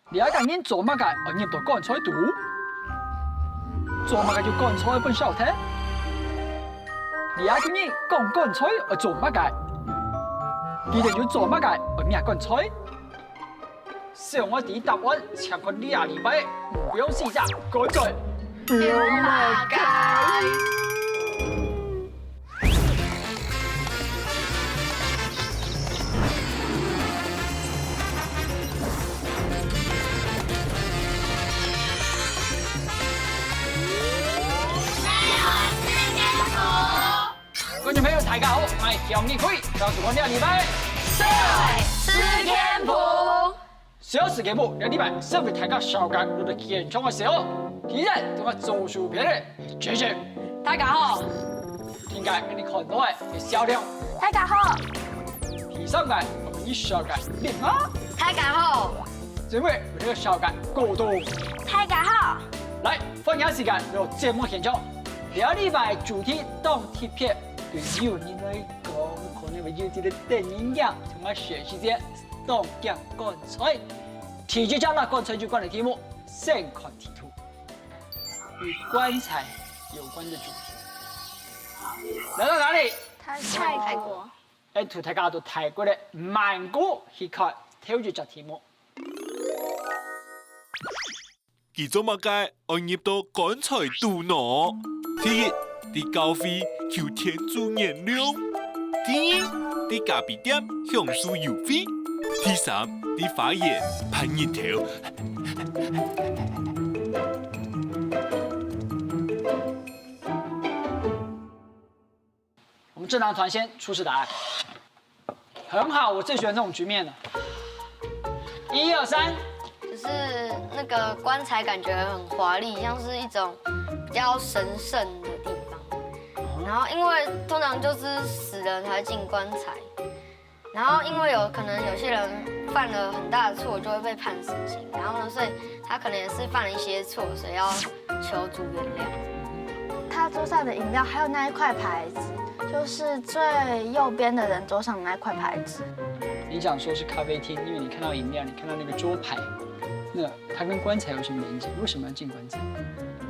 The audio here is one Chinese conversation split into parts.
你要讲你做乜嘅，我念到講菜度，做乜嘅就講菜本少聽。你要叫你講菜，我做乜嘅？你哋要做乜嘅，我咩講菜？想我啲答案，像個2禮拜，唔用試咋，講菜。做乜嘅？觀眾朋友大家好，我係楊立輝，告訴我2禮拜。四天譜。小時節目2禮拜，身為大家小間錄到現場嘅時候，依然同我做書片嘅姐姐。大家好。點解你看到嘅係小亮？大家好。皮上嘅我們以小間練啊。大家好。因為我哋嘅小間過多。大家好。來，放假時間到節目現場，2禮拜主題當貼片。對有人來講，可能會有啲嘅電影樣，同我學習啲當講講菜。題就講到講菜有關的題目，先看題圖，與棺材有關的主題。來到哪裡？泰國。同大家到泰國的曼谷去看挑住隻題目。其中乜嘅我入到棺材度喏。第一，啲高飛求天主燃亮；第二，啲咖啡店享受優惠；第三，啲花園噴熱頭。我們正當團先出示答案，很好，我最喜歡這種局面了。1、2、3。就是那個棺材感覺很華麗，像是一種比較神聖的地方。然後因為通常就是死人才進棺材，然後因為可能有些人犯了很大的錯，就會被判死刑。然後呢，所以他可能也是犯了一些錯，所以要求主原諒。他桌上的飲料還有那一塊牌子，就是最右邊的人桌上的那一塊牌子。你想說是咖啡廳，因為你看到飲料，你看到那個桌牌。那它跟棺材有什麼連接？為什麼要進棺材？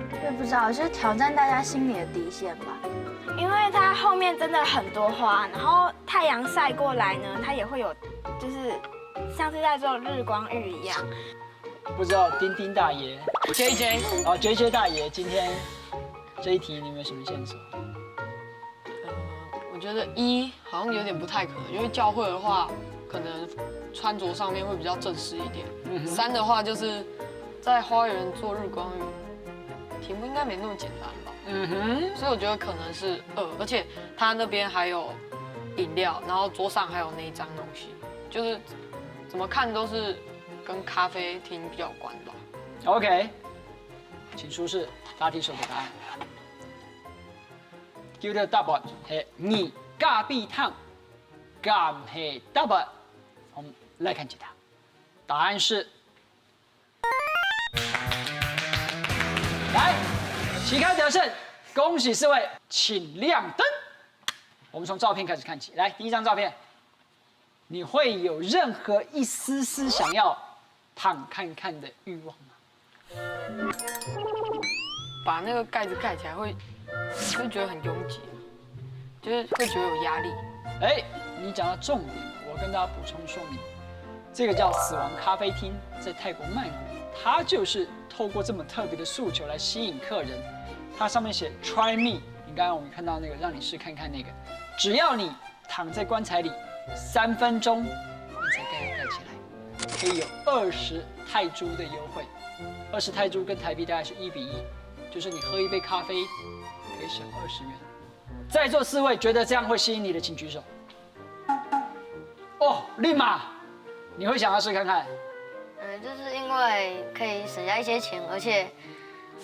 我也不知道，就是挑戰大家心裡的底線吧。因為它後面真的很多花，然後太陽曬過來呢，它也會有，就是像是在做日光浴一樣。不知道丁丁大爺、JJ 啊 JJ 大爺，今天這一題你有沒有什麼線索？我覺得1好像有點不太可能，因為教會的話，可能穿着上面會比較正式一點。3的話就是在花園做日光浴，題目應該沒那麼簡單吧？所以我覺得可能是2，而且他那邊還有飲料，然後桌上還有那一張東西，就是怎麼看都是跟咖啡廳比較有關吧。OK， 請出示答題手的答案。叫的答案係2咖啡湯，咁係答案。我們來看解答，答案是。來，旗開得勝，恭喜4位，請亮燈。我們從照片開始看起，來，第一張照片，你會有任何一絲絲想要躺看看的慾望嗎？把那個蓋子蓋起來會覺得很擁擠，就是會覺得有壓力。哎，你講到重點，我跟大家補充說明，這個叫死亡咖啡廳，在泰國曼谷，它就是透過這麼特別的訴求來吸引客人。它上面寫 Try me， 你剛剛我們看到那個，讓你試看看那個，只要你躺在棺材裡3分鐘，棺材蓋要蓋起來，可以有20泰銖的優惠。20泰銖跟台幣大概是1比1，就是你喝一杯咖啡可以省20元。在座4位覺得這樣會吸引你的，請舉手。哦，立馬，你會想要試看看？就是因為可以省下一些錢，而且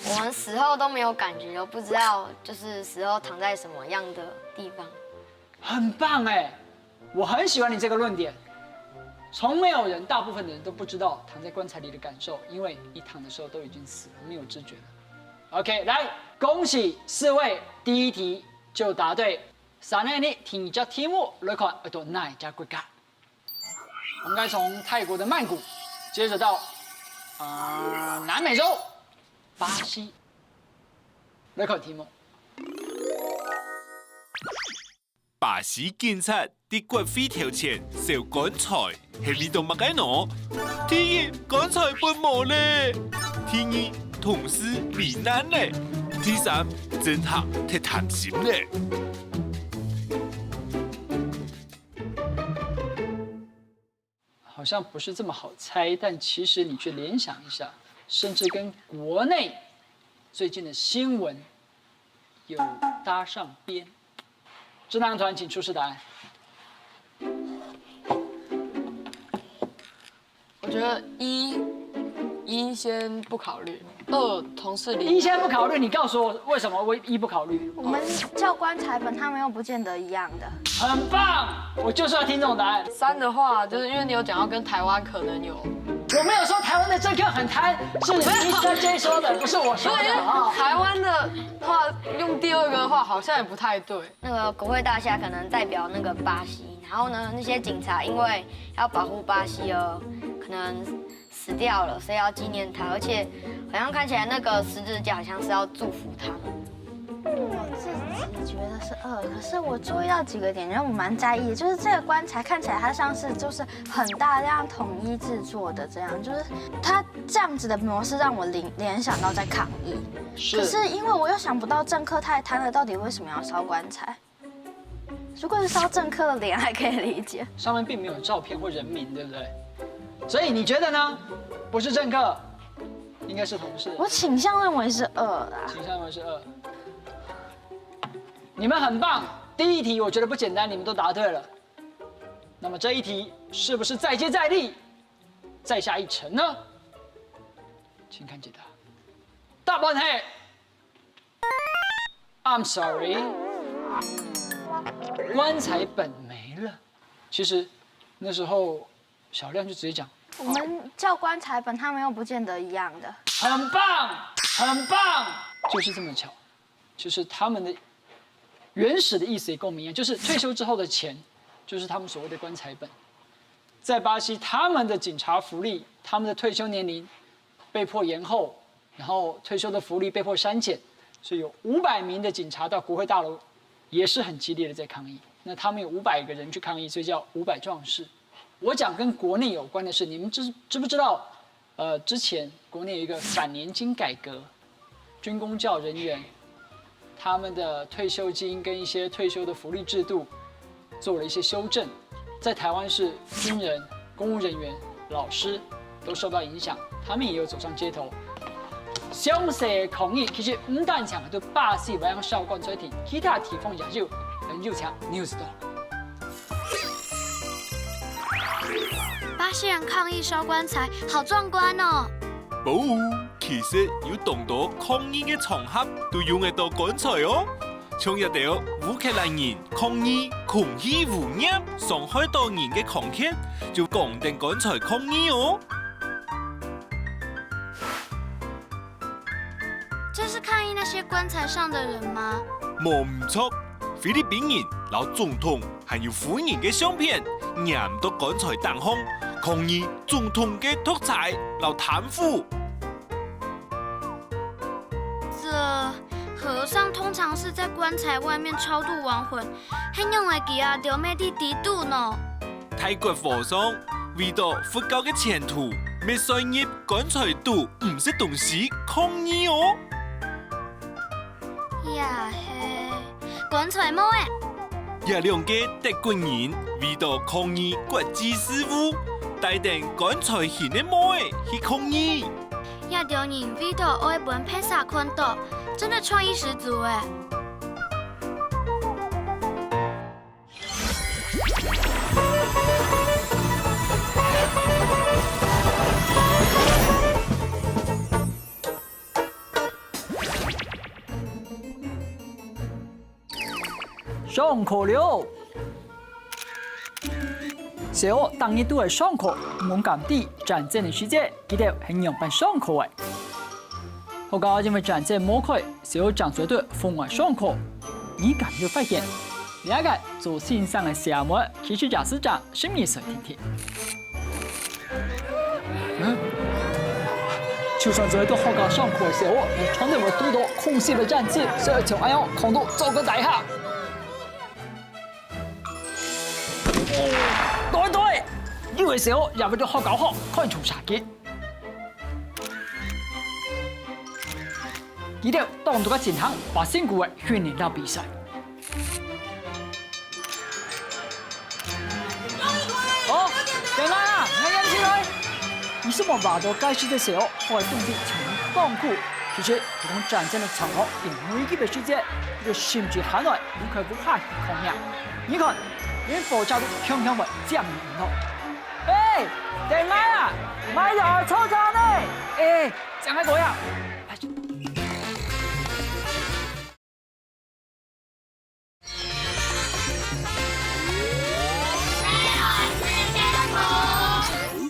我們死後都沒有感覺，都不知道就是死後躺在什麼樣的地方。很棒哎，我很喜歡你這個論點。從沒有人，大部分的人都不知道躺在棺材裡的感受，因為你躺的時候都已經死了，沒有知覺了。OK， 來，恭喜4位，第一題就答對。下面你聽一隻題目來看，到哪一家國家？我們該從泰國的曼谷，接着到南美洲，巴西。来考题目。巴西警察伫国会头前烧棺材，係味道乜解喏？第一，棺材本冇咧；第二，同事罹難咧；第三，政客太貪心咧。好像不是这么好猜，但其实你去联想一下，甚至跟国内最近的新闻有搭上边。智囊团，请出示答案。我觉得一先不考虑，二同事一先不考虑，你告诉我为什么一不考虑？我们叫棺材本，他们又不见得一样的。很棒，我就是要听这种答案。三的话，就是因为你有讲到跟台湾可能有。我没有说台湾的政客很贪，是Mr. J 说的，不是我说的啊。台湾的话，用第二个的话，好像也不太对。那个国会大厦可能代表那个巴西，然后呢，那些警察因为要保护巴西而可能死掉了，所以要纪念他，而且好像看起来那个十字架好像是要祝福他们。我自己觉得是2，可是我注意到几个点，让我蛮在意的，就是这个棺材看起来它像是就是很大量统一制作的，这样就是它这样子的模式让我联想到在抗议。可是因为我又想不到政客太贪了，到底为什么要烧棺材？如果是烧政客的脸还可以理解，上面并没有照片或人名，对不对？所以你觉得呢？不是政客，应该是同事。我倾向认为是2啦。倾向认为是2。你们很棒，第一题我觉得不简单，你们都答对了。那么这一题是不是再接再厉，再下一城呢？请看解答。大半黑 ，I'm sorry， 棺材本没了。其实那时候小亮就直接讲，我们叫棺材本，他们又不见得一样的。很棒，很棒，就是这么巧，就是他们的原始的意思也跟我们一样，就是退休之后的钱，就是他们所谓的棺材本。在巴西，他们的警察福利，他们的退休年龄被迫延后，然后退休的福利被迫删减，所以有500名的警察到国会大楼，也是很激烈的在抗议。那他们有500个人去抗议，所以叫500壮士。我讲跟国内有关的是，你们知不知道？之前国内有一个反年金改革，军公教人员他们的退休金跟一些退休的福利制度做了一些修正。在台湾是军人、公务人员、老师都受到影响，他们也有走上街头。详细抗议其实不但抢对巴西不让烧棺材亭，其他地方也有很有抢 news 的。巴西人抗议烧棺材，好壮观哦！冇，其實要動到抗議嘅場合都用得到棺材哦。像一條烏克蘭人抗議空氣污染傷害到人嘅空間，就講定棺材抗議哦。这是抗议那些棺材上的人嗎？冇唔錯，菲律賓人攞總統還有夫人嘅相片，染到棺材當空，抗議總統嘅獨裁攞貪腐。和尚通常是在棺材外面超度亡魂，很用的記啊，條咩啲地度呢？泰國和尚為咗佛教嘅前途，未信入棺材度唔識東西抗議哦。呀嘿，棺材冇誒！也兩個德國人為咗抗議國際事務，帶定棺材型嘅帽去抗議。也條人為咗愛本披薩昆島，真的創意十足誒！上課了。小學當日都係上課，唔敢啲真正嘅時節，記得係用辦上課嘅。我講因為真正冇開，小學講絕對瘋狂上課。你敢就發現，兩個做線上嘅項目，其實就是講什麼水聽聽。就算做一個學校上課嘅時候，你傳遞我多多空隙嘅戰績，所以就要用空度做個大下。對，呢個時候入去到學校學，開除殺嘅。記得當到個前行，把辛苦嘅訓練到比賽。好，點啊？你忍起來。你是我把到開始的時候，我的動力全放酷。其實這種戰爭的場合，並危機的世界，這個甚至寒暖無可不怕的空呀。你看，連火車都輕輕地降臨了。哎，點啊？買咗抽獎呢？哎，講開嗰樣。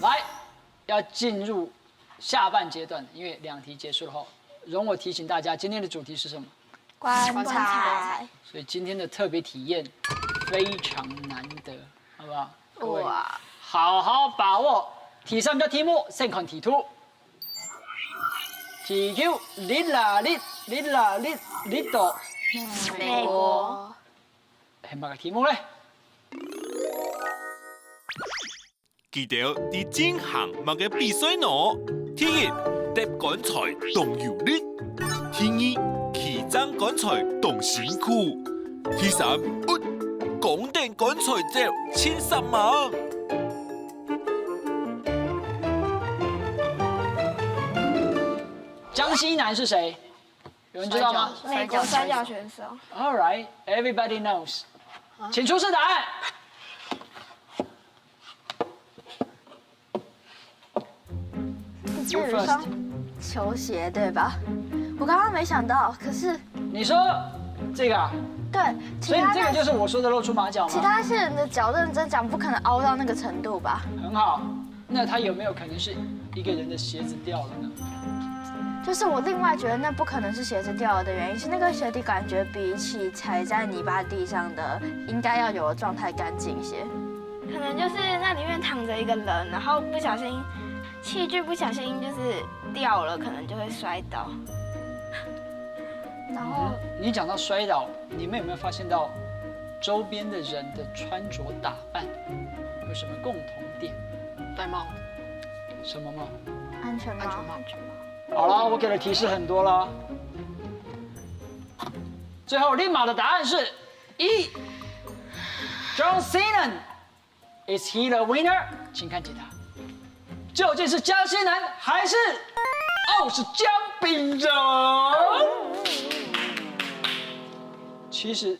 來，要進入下半階段，因為2題結束了後，容我提醒大家，今天的主題是什麼？觀察。所以今天的特別體驗非常難得，好不好？各位，好好把握。題3嘅題目，先看題2。題 Q， 你到美國。係乜嘅題目咧？記得啲進行乜嘅比賽呢？第一，搭棺材動有力；第二，騎爭棺材動辛苦；第三，講定棺材就千十萬。江西南是誰？有人知道嗎？美國摔跤選手。 All right, everybody knows。請出示答案。有一雙球鞋對吧？我剛剛沒想到，可是你說這個啊？對，所以這個就是我說的露出馬腳嗎？其他些人的腳認真講，不可能凹到那個程度吧？很好，那他有沒有可能是一個人的鞋子掉了呢？就是我另外覺得那不可能是鞋子掉了的原因，是那個鞋底感覺比起踩在泥巴地上的應該要有的狀態乾淨一些。可能就是那裡面躺着一個人，然後不小心器具不小心就是掉了，可能就會摔倒。然後你講到摔倒，你們有沒有發現到周邊的人的穿着打扮有什麼共同點？戴帽，什麼嗎？安全帽。好了，我給的提示很多了。最後立馬的答案是1。John Cena is he the winner？ 請看解答，究竟是江西南還是是江丙人？其實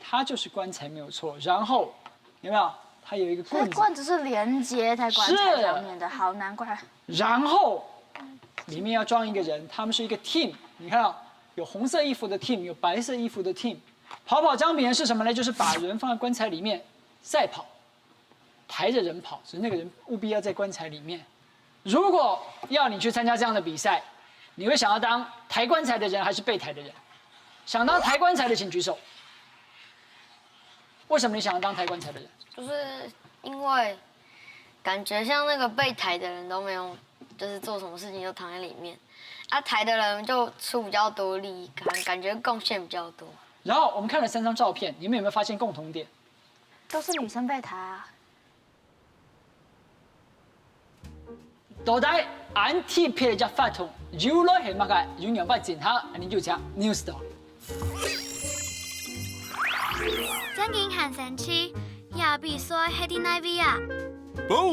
他就是棺材沒有錯，然後有沒有？他有一個棍子，棍子是連接在棺材上面的，好難怪。然後裡面要裝一個人，他們是一個 team。你看啊，有紅色衣服的 team，有白色衣服的 team。跑江丙人是什麼呢？就是把人放在棺材裡面賽跑，抬着人跑，所以那個人務必要在棺材裡面。如果要你去參加這樣的比賽，你會想要當抬棺材的人還是被抬的人？想當抬棺材的請舉手。為什麼你想要當抬棺材的人？就是因為感覺像那個被抬的人都沒有，就是做什麼事情就躺在裡面，抬的人就出比較多力，感覺貢獻比較多。然後我們看了3張照片，你們有沒有發現共同點？都是女生被抬啊。到底按貼片嘅法同由來係乜嘅？用兩百剪下，你就講 New Story。真經很神奇，也比賽係啲哪位啊？寶，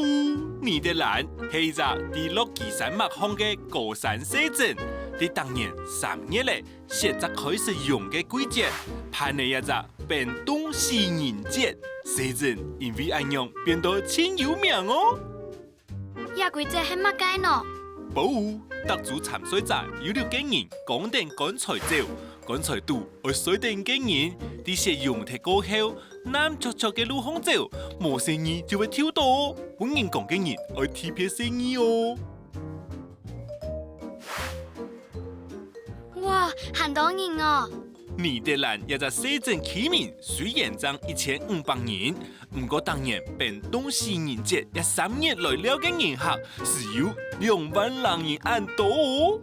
你的欄係一隻啲落基山脈巷嘅高山寫真，啲當年3月嚟寫則開始用嘅季節，盼你一隻變動四人節寫真，因為咁樣變到千有名哦。也季節係乜嘅呢？寶，得主參賽者有了經驗，講定棺材照。棺材度而水定經驗，啲些用鐵過後，男卓卓嘅路紅照，冇生意就會跳到。本人講經驗，而貼片生意哦。哇，很多人哦！尼德兰一只市政起名虽然涨1500人，不过当年便东西人节一3年来了嘅人客是有2万人按多哦。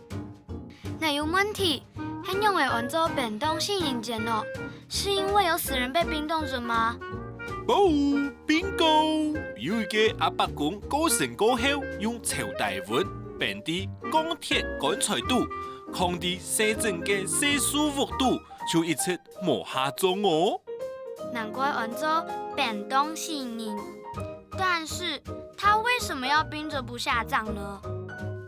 那有问题，很用会按照便当性人节呢？是因为有死人被冰冻着吗？不，bingo！有一个阿伯公过身过後，用潮大溫變啲鋼鐵乾柴度，抗啲細陣嘅細舒服度，就一直磨下咗哦。难怪按照便当性人，但是他为什么要冰着不下葬呢？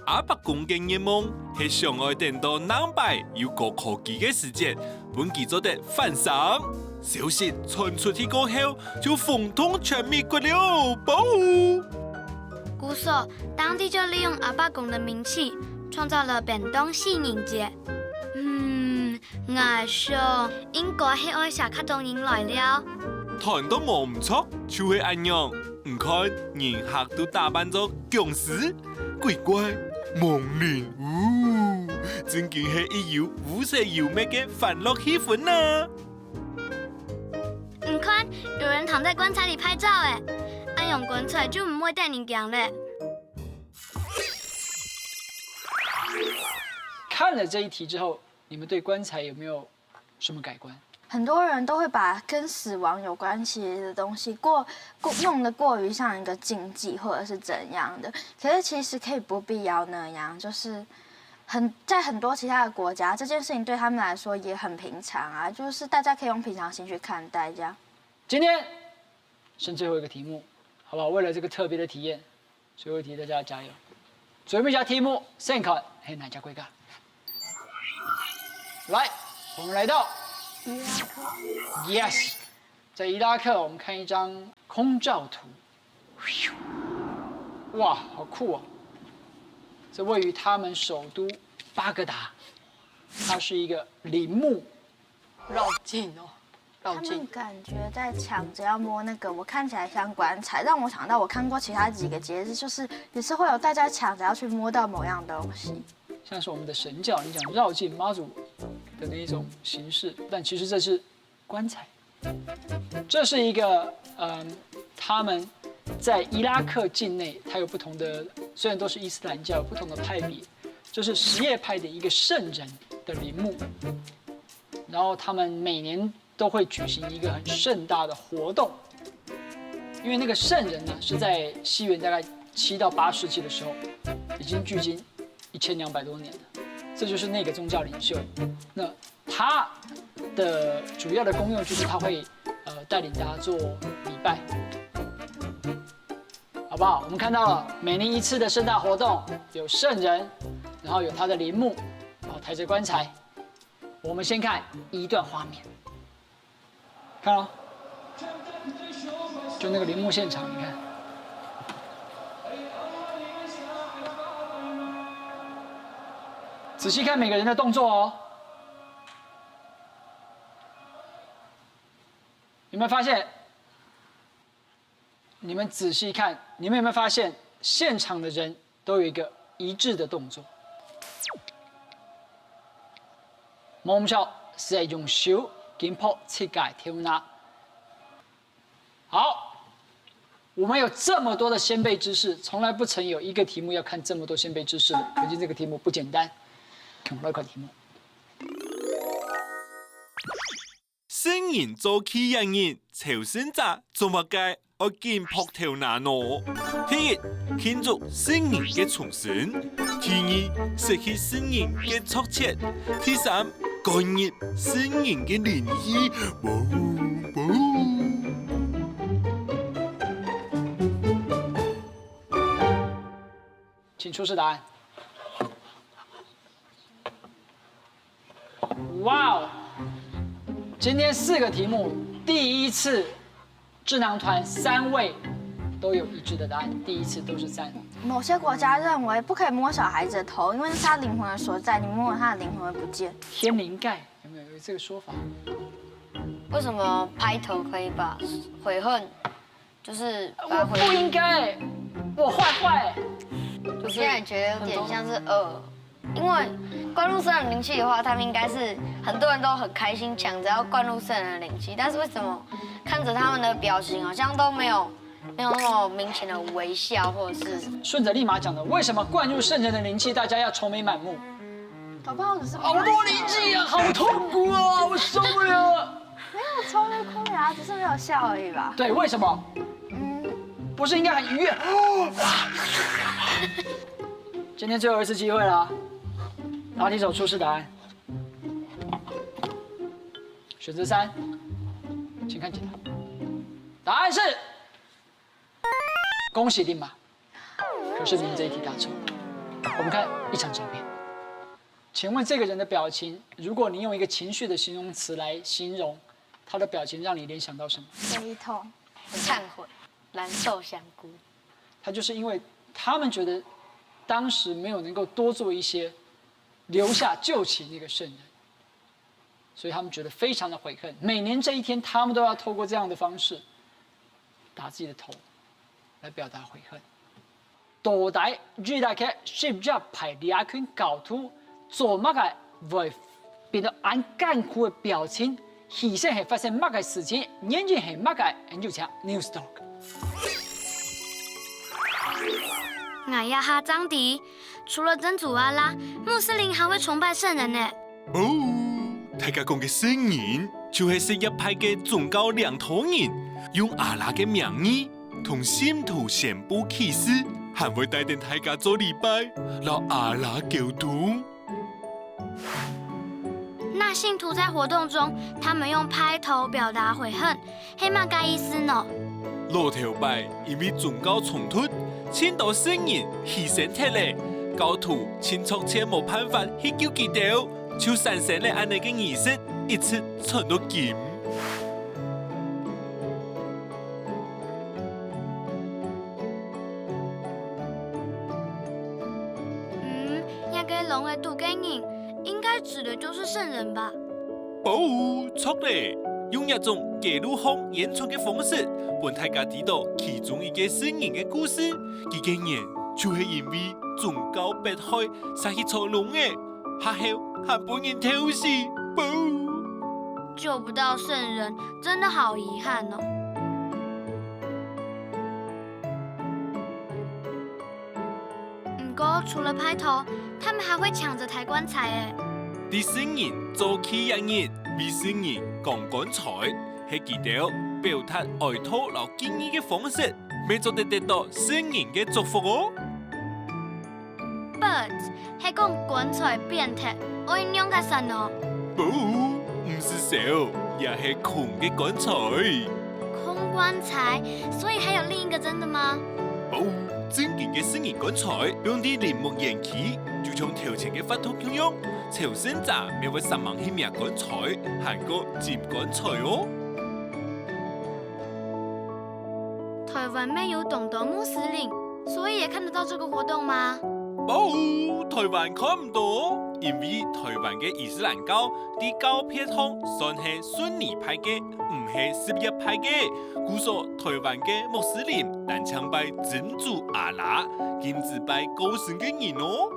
阿伯公嘅願望係想愛等到南北有高科技嘅時節，本記做得翻生。消息傳出去過後，就風通全美國了，古所当地就利用阿伯公的名气，创造了便当性人节。我想應該係愛寫較多人來了。談得冇唔錯，就係咁樣。唔看人客都打扮咗僵屍、鬼怪、亡靈，真嘅係一有烏色妖媚嘅歡樂氣氛啊！你看，有人躺在棺材里拍照哎，按用棺材就唔會帶人驚嘞。看了这一题之后，你们对棺材有没有什么改观？很多人都会把跟死亡有关系的东西弄得过于像一个禁忌或者是怎样的，可是其实可以不必要那样，就是在很多其他的国家，这件事情对他们来说也很平常啊，就是大家可以用平常心去看待这样。今天剩最后一个题目，好不好？为了这个特别的体验，最后一题大家加油！准备一下题目，先看嘿哪家规格？来，我们来到伊拉克。Yes， 在伊拉克，我们看一张空照图。哇，好酷哦！这位于他们首都巴格达，它是一个陵墓。绕境哦，绕他们境。感觉在抢着要摸那个，我看起来像棺材，让我想到我看过其他几个节日，就是也是会有大家抢着要去摸到某样东西。像是我们的神教，你讲绕境妈祖的那一种形式，但其实这是棺材。这是一个他们在伊拉克境内，它有不同的，虽然都是伊斯兰教，有不同的派别，这是什叶派的一个圣人的陵墓。然后他们每年都会举行一个很盛大的活动，因为那个圣人呢是在西元大概7到8世纪的时候，已经距今1200多年了，这就是那个宗教领袖。那他的主要的功用就是他会带领大家做礼拜，好不好？我们看到了每年一次的盛大活动，有圣人，然后有他的陵墓，然后抬着棺材。我们先看一段画面，看哦，就那个陵墓现场，你看。仔细看每个人的动作哦，有没有发现？你们仔细看，你们有没有发现现场的人都有一个一致的动作？冇錯，是用手緊撲設計跳拿。好，我们有这么多的先辈知识，从来不曾有一个题目要看这么多先辈知識的，可见这个题目不简单。看另外一块题目。聖人做起人人，朝聖者做乜嘅？我見撲條拿攞。第一，慶祝聖人嘅重生；第二，實現聖人嘅促切；第三，干預聖人嘅聯誼。请出示答案。哇哦！今天4个题目，第一次智囊团3位都有一致的答案，第一次都是3。某些国家认为不可以摸小孩子的头，因为那是他灵魂的所在，你摸了他的灵魂会不见。天灵盖有没有这个说法？为什么拍头可以把悔恨，就是把我不应该，我坏坏。我现在觉得有点像是因为灌入圣人灵气的话，他们应该是很多人都很开心抢着要灌入圣人的灵气，但是为什么看着他们的表情好像都没有那么明显的微笑，或者是顺着立马讲的，为什么灌入圣人的灵气，大家要愁眉满目？搞不好只是好多灵气啊，好痛苦啊，我受不了。没有愁眉苦脸啊，只是没有笑而已吧。对，为什么？不是应该很愉悦？今天最后一次机会了，答题手出示答案。选择3，请看解答。答案是，恭喜丁马。可是您这一题答错。我们看一张照片，请问这个人的表情，如果你用一个情绪的形容词来形容，他的表情让你联想到什么？悲痛。忏悔、蓝瘦香菇。他就是因为他们觉得当时没有能够多做一些，留下救起那个圣人，所以他们觉得非常的悔恨。每年这一天，他们都要透过这样的方式打自己的头，来表达悔恨。到底瑞大克是不是派两群教徒做乜嘅會變到按艱苦嘅表情，其實係發生乜嘅事情，原因係乜嘅？就請 News Talk。俺呀哈张迪，除了真主阿拉，穆斯林还会崇拜圣人呢。哦，大家講嘅聖人就係昔日派嘅宗教領頭人，用阿拉嘅名義同信徒宣布啟示，還會帶領大家做禮拜，讓阿拉溝通。那信徒在活動中，他們用拍頭表達悔恨，係乜嘅意思呢？老頭拜因為宗教衝突，千多聖人犧牲體力，教徒千錯千冇辦法去救佢哋，就產生了安尼嘅儀式，一直傳到今。那個龍嘅渡嘅人，應該指的就是聖人吧？哦，錯咧！用一種記錄後演出嘅方式，讓大家知道其中一個聖人嘅故事。佢嘅人就係因為宗教迫害，殺去錯龍嘅，下後還被人偷死。救不到聖人，真的好遺憾哦。不過除了拍頭，他們還會搶着抬棺材誒。啲聖人做起人為聖人講棺材，係佢哋表達哀悼和敬意嘅方式，未做得到聖人嘅祝福哦。But 係講棺材變鐵，愛用嘅神哦。唔是少，也係空嘅棺材。空棺材，所以還有另一個真的嗎？正經嘅聖人棺材，用啲鈴木燃氣，就像頭前嘅發圖咁樣，朝聖者咪會神盲起名棺材，行過尖棺材哦。台灣沒有懂得穆斯林，所以也看得到這個活動嗎？台灣看唔到，因為台灣嘅伊斯蘭教啲教偏向算係遜尼派嘅，唔係什葉派嘅，故所台灣嘅穆斯林但唱拜真主阿拉，禁止拜高神嘅人哦。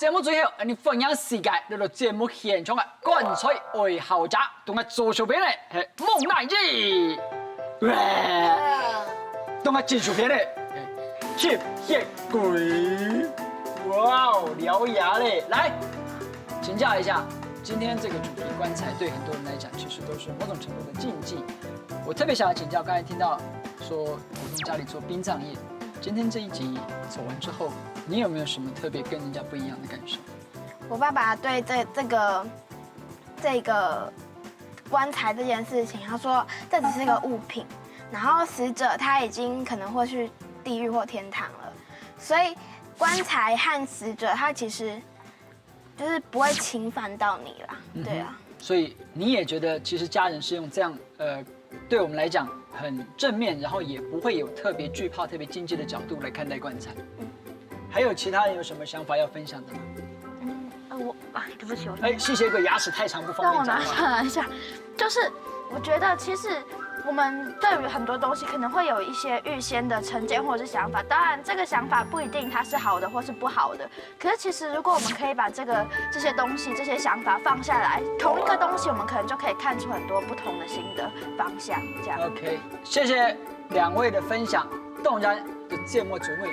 節目最後，你分享時間嚟到節目現場嘅棺材愛好者同埋做小片嘅係蒙娜兒，同埋技術片嘅貼血鬼，哇哦，獠牙嘞！來請教一下，今天這個主題棺材對很多人來講，其實都是某種程度的禁忌。我特別想要請教，剛才聽到說普通家裡做殯葬業，今天這一集走完之後，你有沒有什麼特別跟人家不一樣的感受？我爸爸對這個棺材這件事情，他說這只是一個物品，然後死者他已經可能會去地獄或天堂了，所以棺材和死者他其實就是不會侵犯到你啦，對啊。所以你也覺得其實家人是用這樣對我們來講很正面，然後也不會有特別懼怕、特別禁忌的角度來看待棺材。還有其他人有什麼想法要分享的嗎？對不起，吸血鬼牙齒太長不方便講。讓我拿下，就是我覺得其實我们对于很多东西可能会有一些预先的成见或者是想法，当然这个想法不一定它是好的或是不好的。可是其实如果我们可以把这些东西、这些想法放下来，同一个东西我们可能就可以看出很多不同的新的方向。这样。OK， 谢谢2位的分享。当然，就节目最尾，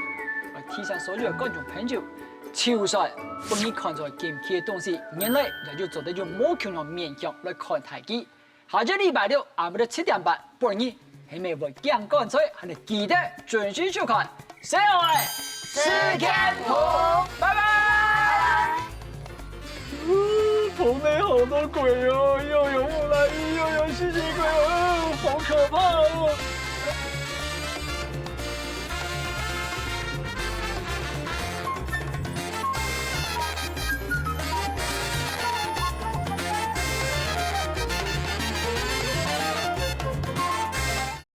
我提醒所有的观众朋友，就算不你看在见唔起的东西，原来也就做得用某种的面向来看待佢。下周禮拜六下午的7點半，不你係咪會講乾脆，係你記得準時收看。謝謝，時間好，拜拜。棚內好多鬼哦，又有木乃伊，又有吸血鬼哦，好可怕哦！